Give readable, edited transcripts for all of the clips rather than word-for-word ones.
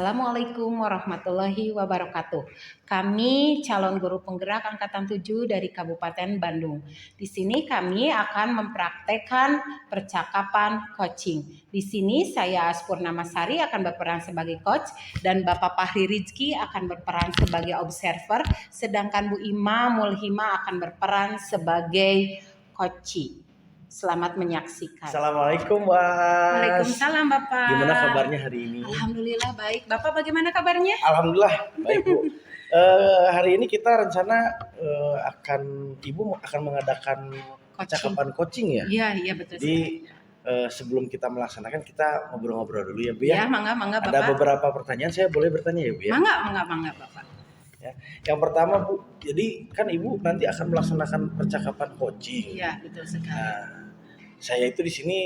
Assalamualaikum warahmatullahi wabarakatuh. Kami calon guru penggerak angkatan 7 dari Kabupaten Bandung. Di sini kami akan mempraktekkan percakapan coaching. Di sini saya Aspurnamasari akan berperan sebagai coach dan Bapak Fahri Rizki akan berperan sebagai observer, sedangkan Bu Ima Mulhima akan berperan sebagai coachee. Selamat menyaksikan. Assalamualaikum, Mas. Waalaikumsalam, Bapak. Gimana kabarnya hari ini? Alhamdulillah baik. Bapak bagaimana kabarnya? Alhamdulillah baik, Bu. Hari ini kita rencana Ibu akan mengadakan percakapan coaching ya. Iya betul. Jadi sebelum kita melaksanakan kita ngobrol-ngobrol dulu ya, Bu ya. Ya, mangga Bapak. Ada beberapa pertanyaan, saya boleh bertanya ya, Bu ya? Mangga Bapak. Ya. Yang pertama, Bu, jadi kan Ibu nanti akan melaksanakan percakapan coaching. Iya, betul sekali. Nah, saya itu di sini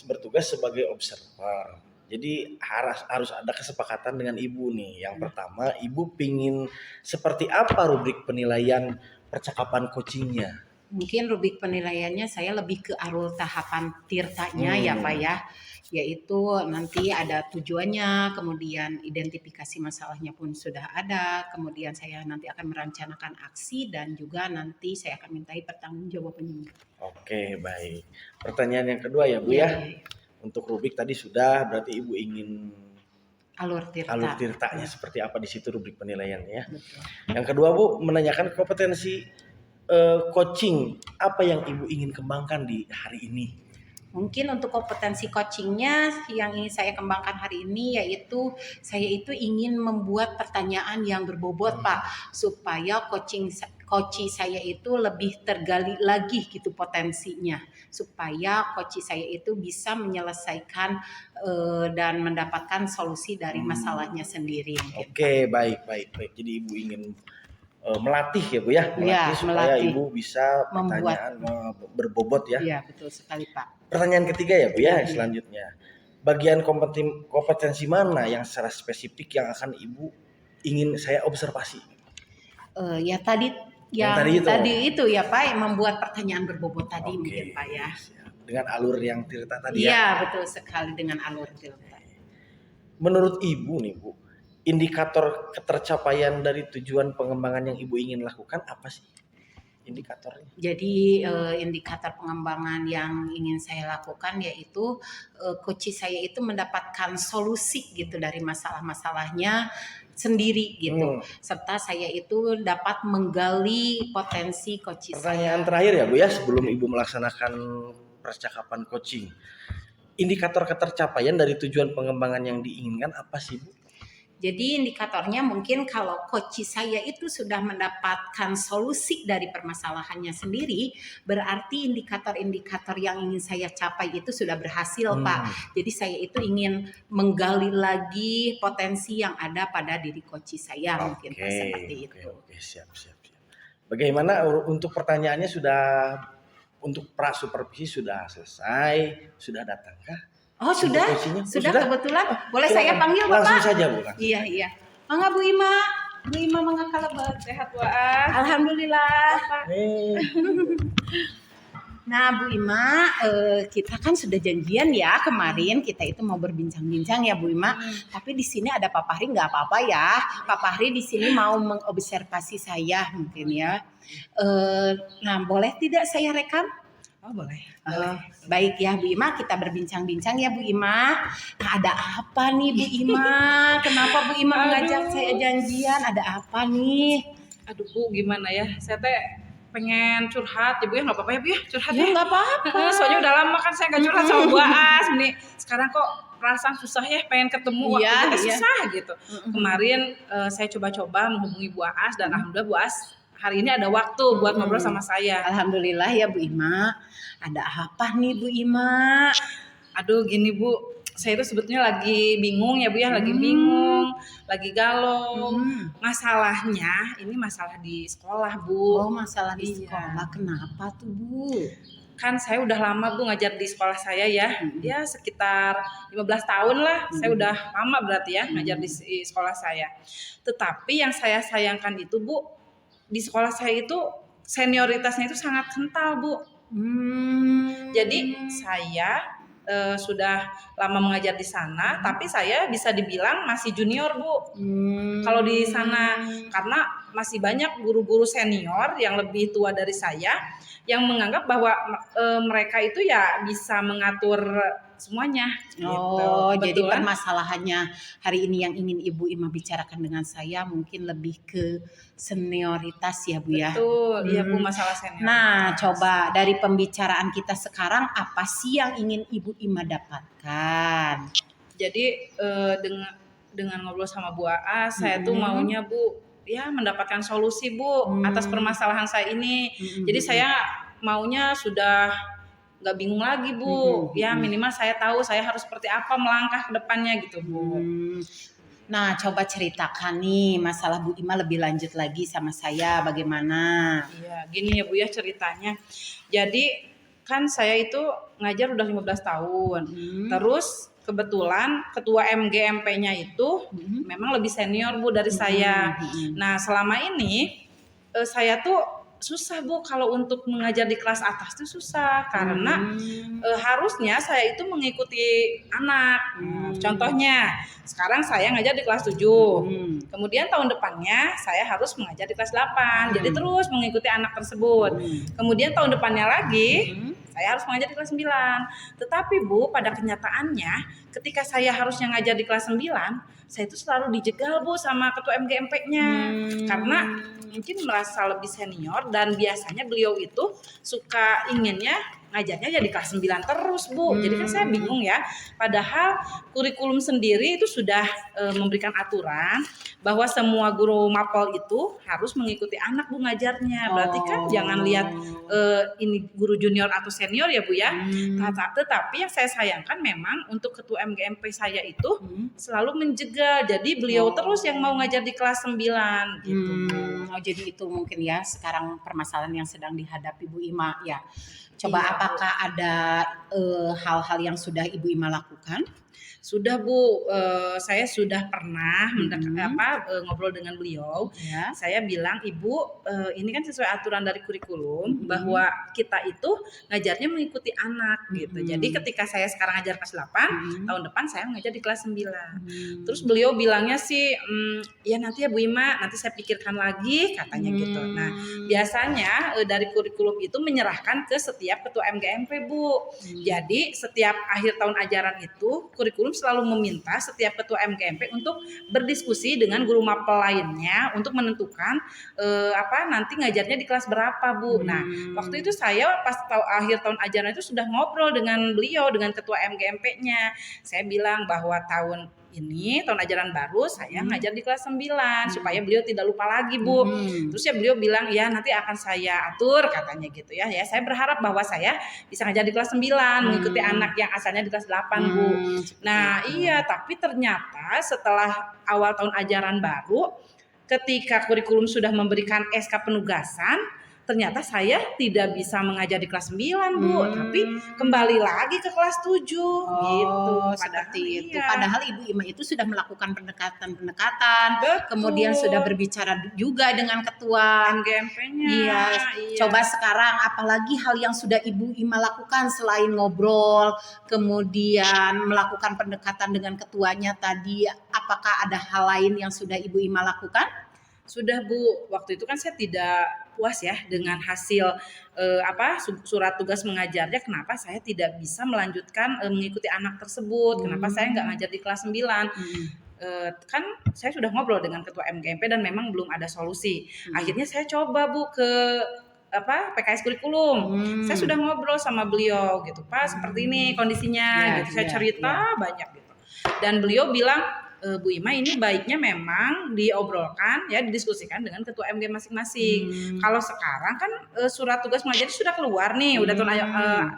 bertugas sebagai observer. Jadi harus ada kesepakatan dengan Ibu nih. Yang pertama, Ibu pingin seperti apa rubrik penilaian percakapan coachingnya? Mungkin rubrik penilaiannya saya lebih ke alur tahapan tirtanya ya Pak ya. Yaitu nanti ada tujuannya, kemudian identifikasi masalahnya pun sudah ada, kemudian saya nanti akan merencanakan aksi dan juga nanti saya akan mintai pertanggungjawabannya. Oke, baik. Pertanyaan yang kedua ya Bu ya. Untuk rubrik tadi sudah, berarti Ibu ingin alur tirtanya seperti apa di situ rubrik penilaiannya ya. Betul. Yang kedua Bu, menanyakan kompetensi coaching, apa yang Ibu ingin kembangkan di hari ini? Mungkin untuk kompetensi coachingnya yang ingin saya kembangkan hari ini yaitu saya itu ingin membuat pertanyaan yang berbobot Pak, supaya coaching saya itu lebih tergali lagi gitu potensinya, supaya coaching saya itu bisa menyelesaikan dan mendapatkan solusi dari masalahnya sendiri. Oke, baik. Jadi Ibu ingin melatih ya Bu ya, supaya Ibu bisa pertanyaan berbobot ya. Iya, betul sekali Pak. Pertanyaan ketiga ya Bu ya, selanjutnya. Bagian kompetensi mana yang secara spesifik yang akan Ibu ingin saya observasi? Ya tadi itu ya Pak, membuat pertanyaan berbobot tadi. Mungkin Pak ya. Dengan alur yang tirta tadi ya? Iya, betul sekali dengan alur tirta. Menurut Ibu nih Bu, indikator ketercapaian dari tujuan pengembangan yang Ibu ingin lakukan apa sih? Indikatornya. Jadi indikator pengembangan yang ingin saya lakukan yaitu coach saya itu mendapatkan solusi gitu dari masalah-masalahnya sendiri gitu. Serta saya itu dapat menggali potensi coach saya. Pertanyaan terakhir ya Bu ya, sebelum Ibu melaksanakan percakapan coaching. Indikator ketercapaian dari tujuan pengembangan yang diinginkan apa sih Bu? Jadi indikatornya mungkin kalau coach saya itu sudah mendapatkan solusi dari permasalahannya sendiri, berarti indikator-indikator yang ingin saya capai itu sudah berhasil Pak. Jadi saya itu ingin menggali lagi potensi yang ada pada diri coach saya mungkin Pak, seperti itu. Oke, siap. Bagaimana untuk pertanyaannya untuk pra-supervisi sudah selesai, sudah datangkah? Oh sudah kebetulan. Boleh saya panggil Bapak? Langsung saja Bu. Iya. Mangga Bu Ima. Bu Ima mangga kalabat. Sehat Bu. Alhamdulillah. Nah Bu Ima, kita kan sudah janjian ya kemarin kita itu mau berbincang-bincang ya Bu Ima. Tapi di sini ada Pak Fahri, nggak apa-apa ya. Pak Fahri di sini mau mengobservasi saya mungkin ya. Nah boleh tidak saya rekam? Oh boleh. Baik ya Bu Ima, kita berbincang-bincang ya Bu Ima. Nah, ada apa nih Bu Ima? Kenapa Bu Ima mengajak saya janjian? Ada apa nih? Aduh Bu, gimana ya? Saya pengen curhat ya Bu ya, nggak apa-apa ya Bu ya curhat ya? Nggak apa-apa. Soalnya udah lama kan saya nggak curhat sama Bu As. Nih sekarang kok perasaan susah ya, pengen ketemu waktu susah gitu. Kemarin saya coba-coba menghubungi Bu As dan alhamdulillah Bu As hari ini ada waktu buat ngobrol sama saya. Alhamdulillah ya Bu Ima. Ada apa nih Bu Ima? Aduh gini Bu, saya itu sebetulnya lagi bingung ya Bu ya, lagi bingung, lagi galau. Masalahnya ini masalah di sekolah Bu. Oh masalah di sekolah, kenapa tuh Bu? Kan saya udah lama Bu ngajar di sekolah saya ya, ya sekitar 15 tahun lah, saya udah lama berarti ya ngajar di sekolah saya. Tetapi yang saya sayangkan itu Bu, di sekolah saya itu senioritasnya itu sangat kental Bu. Jadi saya sudah lama mengajar di sana, tapi saya bisa dibilang masih junior, Bu. Kalau di sana, karena masih banyak guru-guru senior yang lebih tua dari saya yang menganggap bahwa mereka itu ya bisa mengatur semuanya. Oh, gitu. jadi Kebetulan, permasalahannya hari ini yang ingin Ibu Ima bicarakan dengan saya mungkin lebih ke senioritas ya Bu ya. betul, iya Bu, masalah senior. Nah, coba dari pembicaraan kita sekarang apa sih yang ingin Ibu Ima dapatkan? Jadi dengan ngobrol sama Bu Aas, saya tuh maunya Bu ya mendapatkan solusi Bu atas permasalahan saya ini. Jadi saya maunya sudah nggak bingung lagi Bu. Ya minimal saya tahu saya harus seperti apa melangkah ke depannya gitu Bu. Nah, coba ceritakan nih masalah Bu Ima lebih lanjut lagi sama saya bagaimana? Iya, gini ya Bu ya ceritanya. Jadi kan saya itu ngajar udah 15 tahun. Terus kebetulan ketua MGMP-nya itu memang lebih senior Bu dari saya. Nah, selama ini saya tuh susah Bu kalau untuk mengajar di kelas atas tuh susah karena harusnya saya itu mengikuti anak. Contohnya sekarang saya ngajar di kelas 7. Kemudian tahun depannya saya harus mengajar di kelas 8. Jadi terus mengikuti anak tersebut. Kemudian tahun depannya lagi saya harus mengajar di kelas 9. Tetapi Bu, pada kenyataannya ketika saya harusnya ngajar di kelas 9, saya itu selalu dijegal Bu sama ketua MGMP-nya. Karena mungkin merasa lebih senior dan biasanya beliau itu suka inginnya ngajarnya ya di kelas 9 terus Bu. Jadi kan saya bingung ya. Padahal kurikulum sendiri itu sudah memberikan aturan bahwa semua guru mapel itu harus mengikuti anak Bu ngajarnya. Berarti kan jangan lihat ini guru junior atau senior ya Bu ya. Tetapi yang saya sayangkan memang untuk ketua MGMP saya itu selalu menjegal. Jadi beliau terus yang mau ngajar di kelas 9 gitu. Oh, jadi itu mungkin ya sekarang permasalahan yang sedang dihadapi Bu Ima ya. Coba Iya, apakah ada hal-hal yang sudah Ibu Ima lakukan? Sudah Bu, saya sudah pernah ngobrol dengan beliau. Ya. Saya bilang, Ibu, ini kan sesuai aturan dari kurikulum bahwa kita itu ngajarnya mengikuti anak gitu. Jadi ketika saya sekarang ngajar kelas 8, tahun depan saya ngajar di kelas 9. Terus beliau bilangnya sih, ya nanti ya Bu Ima, nanti saya pikirkan lagi katanya gitu. Nah, biasanya dari kurikulum itu menyerahkan ke setiap ketua MGMP Bu. Jadi setiap akhir tahun ajaran itu kurikulum selalu meminta setiap ketua MGMP untuk berdiskusi dengan guru mapel lainnya untuk menentukan nanti ngajarnya di kelas berapa Bu. Nah, waktu itu saya pas akhir tahun ajaran itu sudah ngobrol dengan beliau, dengan ketua MGMP-nya. Saya bilang bahwa tahun ini tahun ajaran baru saya ngajar di kelas 9 supaya beliau tidak lupa lagi Bu. Terus ya beliau bilang ya nanti akan saya atur katanya gitu ya. Ya saya berharap bahwa saya bisa ngajar di kelas 9 mengikuti anak yang asalnya di kelas 8 Bu. Nah iya, tapi ternyata setelah awal tahun ajaran baru ketika kurikulum sudah memberikan SK penugasan, ternyata saya tidak bisa mengajar di kelas 9 Bu, tapi kembali lagi ke kelas 7 gitu. Seperti itu. Iya. Padahal Ibu Ima itu sudah melakukan pendekatan, kemudian sudah berbicara juga dengan ketua MGMP-nya. Iya. Coba sekarang apalagi hal yang sudah Ibu Ima lakukan selain ngobrol, kemudian melakukan pendekatan dengan ketuanya tadi, apakah ada hal lain yang sudah Ibu Ima lakukan? Sudah Bu, waktu itu kan saya tidak puas ya dengan hasil surat tugas mengajarnya. Kenapa saya tidak bisa melanjutkan mengikuti anak tersebut? Kenapa saya nggak ngajar di kelas 9? Kan saya sudah ngobrol dengan ketua MGMP dan memang belum ada solusi. Akhirnya saya coba Bu ke PKS kurikulum. Saya sudah ngobrol sama beliau gitu, Pak, seperti ini kondisinya gitu. Saya cerita banyak gitu. Dan beliau bilang, Bu Ima ini baiknya memang diobrolkan ya, didiskusikan dengan ketua MG masing-masing. Kalau sekarang kan surat tugas mengajar sudah keluar nih, udah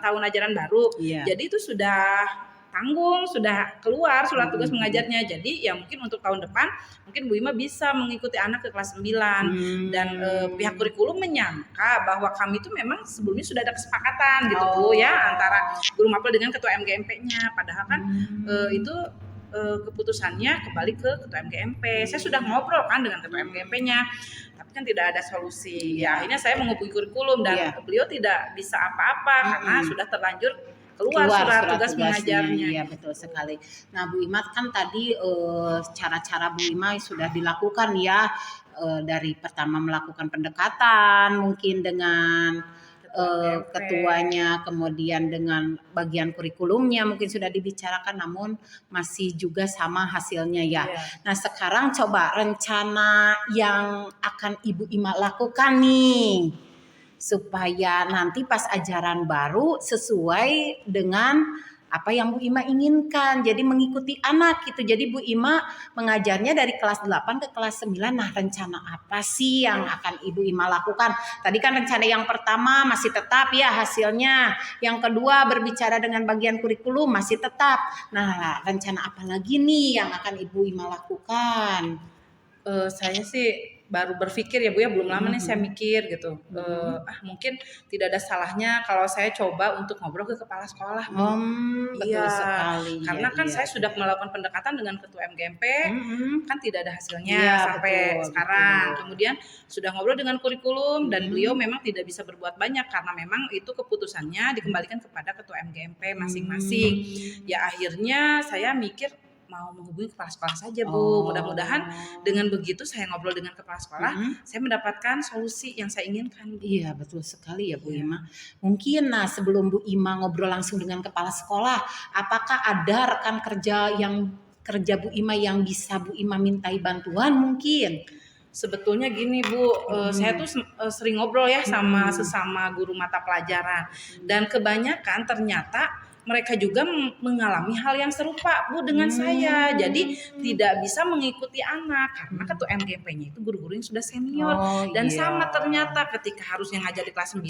tahun ajaran baru. Jadi itu sudah tanggung, sudah keluar surat tugas mengajarnya. Jadi ya mungkin untuk tahun depan mungkin Bu Ima bisa mengikuti anak ke kelas 9 dan pihak kurikulum menyangka bahwa kami itu memang sebelumnya sudah ada kesepakatan gitu Bu ya antara guru mapel dengan ketua MGMP-nya. Padahal kan itu keputusannya kembali ke ketua MGMP. Saya sudah ngobrol kan dengan ketua MGMP-nya, tapi kan tidak ada solusi. Ya akhirnya saya menghubungi kurikulum dan beliau tidak bisa apa-apa karena sudah terlanjur keluar surat tugas tugasnya. mengajarnya. Iya betul sekali. Nah Bu Ima kan tadi cara-cara Bu Ima sudah dilakukan ya, dari pertama melakukan pendekatan mungkin dengan ketuanya, kemudian dengan bagian kurikulumnya mungkin sudah dibicarakan, namun masih juga sama hasilnya ya. Nah sekarang coba rencana yang akan Ibu Ima lakukan nih supaya nanti pas ajaran baru sesuai dengan apa yang Bu Ima inginkan. Jadi mengikuti anak gitu. Jadi Bu Ima mengajarnya dari kelas 8 ke kelas 9. Nah, rencana apa sih yang akan Ibu Ima lakukan? Tadi kan rencana yang pertama masih tetap ya hasilnya. Yang kedua berbicara dengan bagian kurikulum masih tetap. Nah, rencana apa lagi nih yang akan Ibu Ima lakukan? Saya sih baru berpikir ya Bu ya, belum lama nih saya mikir gitu. Mungkin tidak ada salahnya kalau saya coba untuk ngobrol ke kepala sekolah. Betul sekali. Karena kan saya sudah melakukan pendekatan dengan ketua MGMP, kan tidak ada hasilnya sampai sekarang. Kemudian sudah ngobrol dengan kurikulum dan beliau memang tidak bisa berbuat banyak karena memang itu keputusannya dikembalikan kepada ketua MGMP masing-masing. Ya akhirnya saya mikir mau menghubungi kepala sekolah saja Bu. Mudah-mudahan dengan begitu saya ngobrol dengan kepala sekolah, saya mendapatkan solusi yang saya inginkan. Iya betul sekali ya Bu Ima. Mungkin sebelum Bu Ima ngobrol langsung dengan kepala sekolah, apakah ada rekan kerja Bu Ima yang bisa Bu Ima mintai bantuan mungkin? Sebetulnya gini Bu, saya tuh sering ngobrol ya sama sesama guru mata pelajaran, dan kebanyakan ternyata mereka juga mengalami hal yang serupa Bu dengan saya. Jadi tidak bisa mengikuti anak karena ketua MGP-nya itu guru-guru yang sudah senior. Dan sama ternyata ketika harusnya ngajar di kelas 9,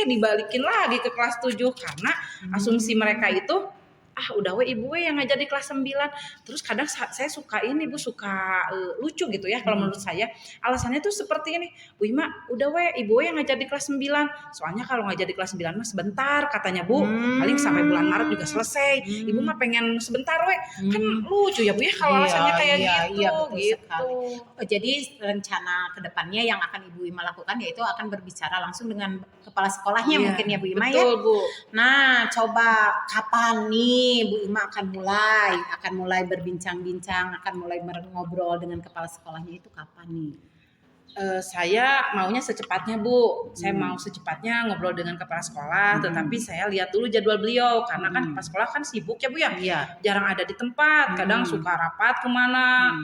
dibalikin lagi ke kelas 7 karena asumsi mereka itu udah ibu yang ngajar di kelas 9. Terus kadang saya suka ini Bu, suka lucu gitu ya kalau menurut saya. Alasannya tuh seperti ini, Bu Ima udah ibu yang ngajar di kelas 9. Soalnya kalau ngajar di kelas 9 mah sebentar katanya Bu, paling sampai bulan Maret juga selesai. Ibu mah pengen sebentar kan lucu ya Bu ya kalau alasannya kayak gitu. Jadi rencana kedepannya yang akan Ibu Ima lakukan yaitu akan berbicara langsung dengan kepala sekolahnya mungkin ya Bu Ima ya. Betul Bu. Nah coba kapan nih Bu Ima akan mulai berbincang-bincang, akan mulai ngobrol dengan kepala sekolahnya itu kapan nih? Saya maunya secepatnya Bu. Saya mau secepatnya ngobrol dengan kepala sekolah, tetapi saya lihat dulu jadwal beliau karena kan kepala sekolah kan sibuk ya Bu ya. Jarang ada di tempat, kadang suka rapat kemana,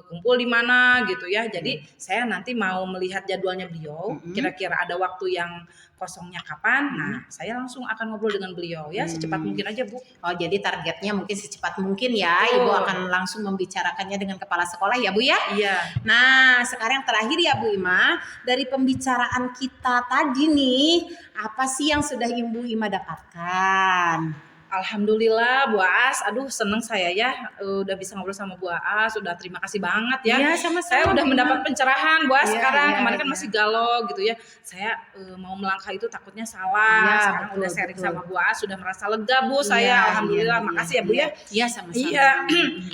kumpul di mana gitu ya. Jadi saya nanti mau melihat jadwalnya beliau, kira-kira ada waktu yang kosongnya kapan. Nah, saya langsung akan ngobrol dengan beliau ya secepat mungkin aja Bu. Oh, jadi targetnya mungkin secepat mungkin ya. Ibu akan langsung membicarakannya dengan kepala sekolah ya Bu ya? Iya. Nah, sekarang yang terakhir ya Bu Ima, dari pembicaraan kita tadi nih, apa sih yang sudah Ibu Ima dapatkan? Alhamdulillah Bu As, aduh seneng saya ya udah bisa ngobrol sama Bu As, udah terima kasih banget ya. Sama-sama, saya udah Bu mendapat pencerahan Bu As sekarang, kemarin kan iya. masih galau gitu ya. Saya mau melangkah itu takutnya salah, sekarang udah sharing sama Bu As, sudah merasa lega Bu saya, alhamdulillah, makasih ya Bu ya. Iya sama-sama. Iya,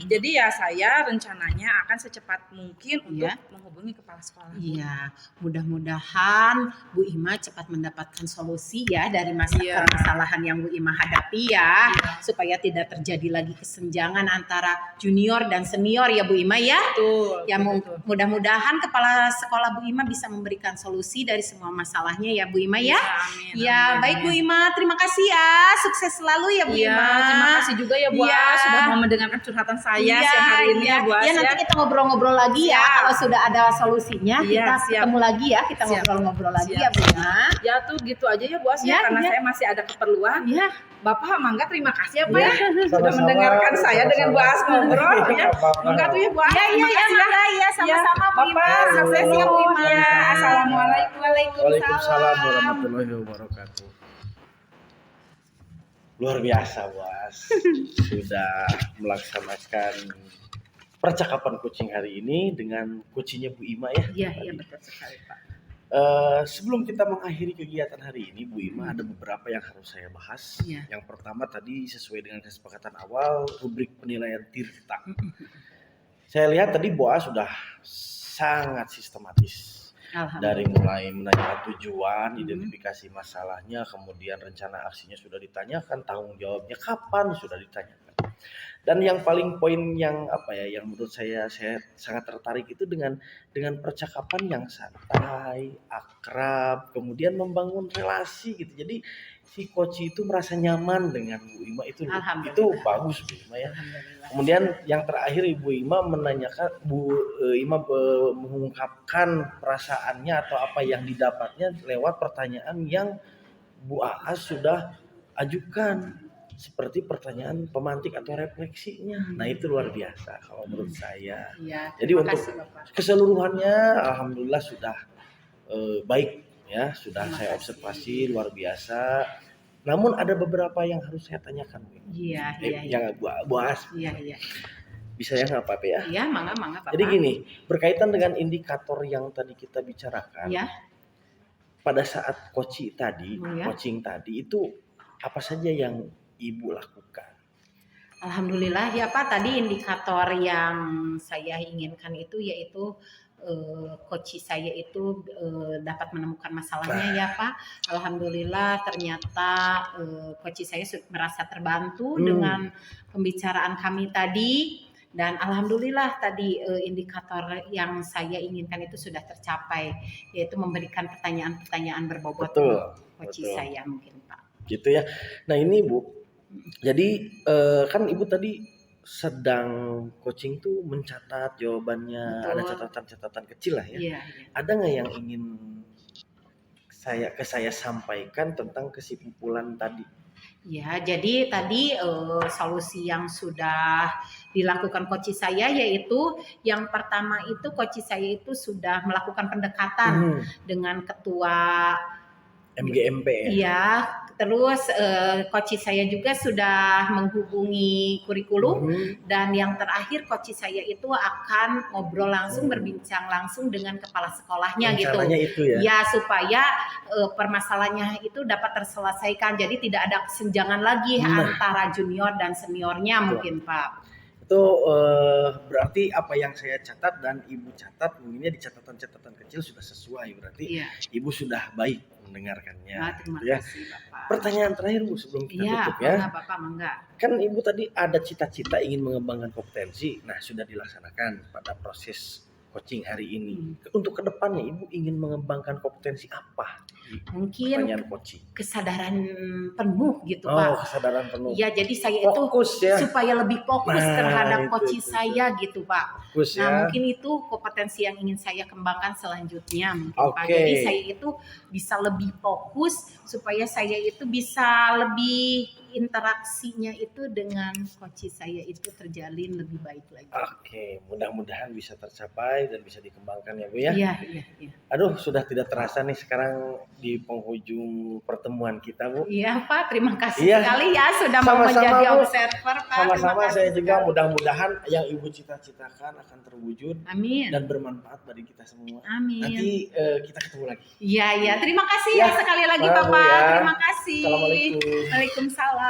jadi ya saya rencananya akan secepat mungkin untuk menghubungi kepala sekolah. Iya, mudah-mudahan Bu Ima cepat mendapatkan solusi ya dari permasalahan yang Bu Ima hadapi ya. Supaya tidak terjadi lagi kesenjangan antara junior dan senior ya Bu Ima ya. Betul. Ya mudah-mudahan kepala sekolah Bu Ima bisa memberikan solusi dari semua masalahnya ya Bu Ima ya. Amin. Ya, baik Bu Ima, terima kasih ya. Sukses selalu ya Bu Ima. Terima kasih juga ya Bu As sudah mau mendengarkan curhatan saya siang hari ini ya Bu As. Nanti kita ngobrol-ngobrol lagi ya kalau sudah ada solusinya. Kita ketemu lagi ya, kita ngobrol-ngobrol lagi ya Bu Ima. Ya tuh gitu aja ya Bu As ya, karena saya masih ada keperluan. Bapak Mangga terima kasih ya Pak ya sudah mendengarkan saya dengan Bu As ngobrol ya. Mangga tuh ya Bu As. Iya sama-sama Bu Ima. Sukses ya Bu Ima. Assalamualaikum. Waalaikumsalam warahmatullahi wabarakatuh. Luar biasa Bu As. Sudah melaksanakan percakapan coaching hari ini dengan coachingnya Bu Ima ya. Iya betul sekali Pak. Sebelum kita mengakhiri kegiatan hari ini, Bu Ima ada beberapa yang harus saya bahas. Yang pertama tadi sesuai dengan kesepakatan awal, rubrik penilaian tirta. Saya lihat tadi Bu As sudah sangat sistematis. Dari Alhamdulillah. mulai menanyakan tujuan, Hmm. identifikasi masalahnya, kemudian rencana aksinya sudah ditanyakan, tanggung jawabnya kapan sudah ditanyakan. Dan yang paling poin yang apa ya, yang menurut saya sangat tertarik itu dengan percakapan yang santai, akrab, kemudian membangun relasi gitu. Jadi si coach itu merasa nyaman dengan Bu Ima itu Alhamdulillah. bagus Bu Ima ya. Alhamdulillah. Kemudian yang terakhir Ibu Ima menanyakan Ima mengungkapkan perasaannya atau apa yang didapatnya lewat pertanyaan yang Bu Aas sudah ajukan seperti pertanyaan pemantik atau refleksinya. Nah itu luar biasa kalau menurut saya. Ya, Jadi terima untuk kasih Bapak. keseluruhannya alhamdulillah sudah baik ya, sudah Terima saya kasih. observasi luar biasa. Namun ada beberapa yang harus saya tanyakan. Iya, iya, iya. Yang Bu As Iya, iya. bisa ya nggak apa-apa ya? Iya, mangga Bapak. Jadi gini, berkaitan dengan indikator yang tadi kita bicarakan. Iya. Pada saat coaching Ya. tadi itu apa saja yang Ibu lakukan? Alhamdulillah ya Pak, tadi indikator yang saya inginkan itu yaitu coach saya itu dapat menemukan masalahnya ya Pak. Alhamdulillah ternyata coach saya merasa terbantu dengan pembicaraan kami tadi. Dan alhamdulillah tadi indikator yang saya inginkan itu sudah tercapai, yaitu memberikan pertanyaan-pertanyaan berbobot coach saya mungkin Pak. Gitu ya. Nah ini Bu, jadi kan Ibu tadi sedang coaching tuh mencatat jawabannya. Betul. Ada catatan-catatan kecil lah ya. Iya. Ada nggak yang ingin saya sampaikan tentang kesimpulan tadi? Ya, jadi tadi solusi yang sudah dilakukan coach saya yaitu yang pertama itu coach saya itu sudah melakukan pendekatan dengan ketua MGMP ya? Iya, terus coach saya juga sudah menghubungi kurikulum dan yang terakhir coach saya itu akan ngobrol langsung, berbincang langsung dengan kepala sekolahnya gitu. Itu ya? Ya, supaya permasalahannya itu dapat terselesaikan. Jadi tidak ada kesenjangan lagi antara junior dan seniornya mungkin Pak. Itu berarti apa yang saya catat dan Ibu catat mungkinnya di catatan-catatan kecil sudah sesuai, berarti Ibu sudah baik mendengarkannya. Terima kasih Bapak. Pertanyaan terakhir Bu sebelum kita tutup ya. Iya, Bapak mangga. Kan Ibu tadi ada cita-cita ingin mengembangkan kompetensi, nah sudah dilaksanakan pada proses coaching hari ini. Untuk kedepannya Ibu ingin mengembangkan kompetensi apa? Mungkin kesadaran penuh gitu Pak. Oh, kesadaran penuh. Ya, jadi saya fokus, itu supaya lebih fokus terhadap coaching saya gitu Pak. Fokus, mungkin itu kompetensi yang ingin saya kembangkan selanjutnya mungkin Pak. Jadi saya itu bisa lebih fokus supaya saya itu bisa lebih interaksinya itu dengan coach saya itu terjalin lebih baik lagi. Oke, mudah-mudahan bisa tercapai dan bisa dikembangkan ya Bu ya. Iya. Aduh, sudah tidak terasa nih sekarang di penghujung pertemuan kita Bu. Iya Pak, terima kasih sekali ya sudah mau menjadi observer Pak. Sama-sama, saya juga mudah-mudahan yang Ibu cita-citakan akan terwujud. Amin. Dan bermanfaat bagi kita semua. Amin. Nanti kita ketemu lagi. Iya, terima kasih ya sekali lagi Bapak. Terima kasih. Assalamualaikum. Waalaikumsalam.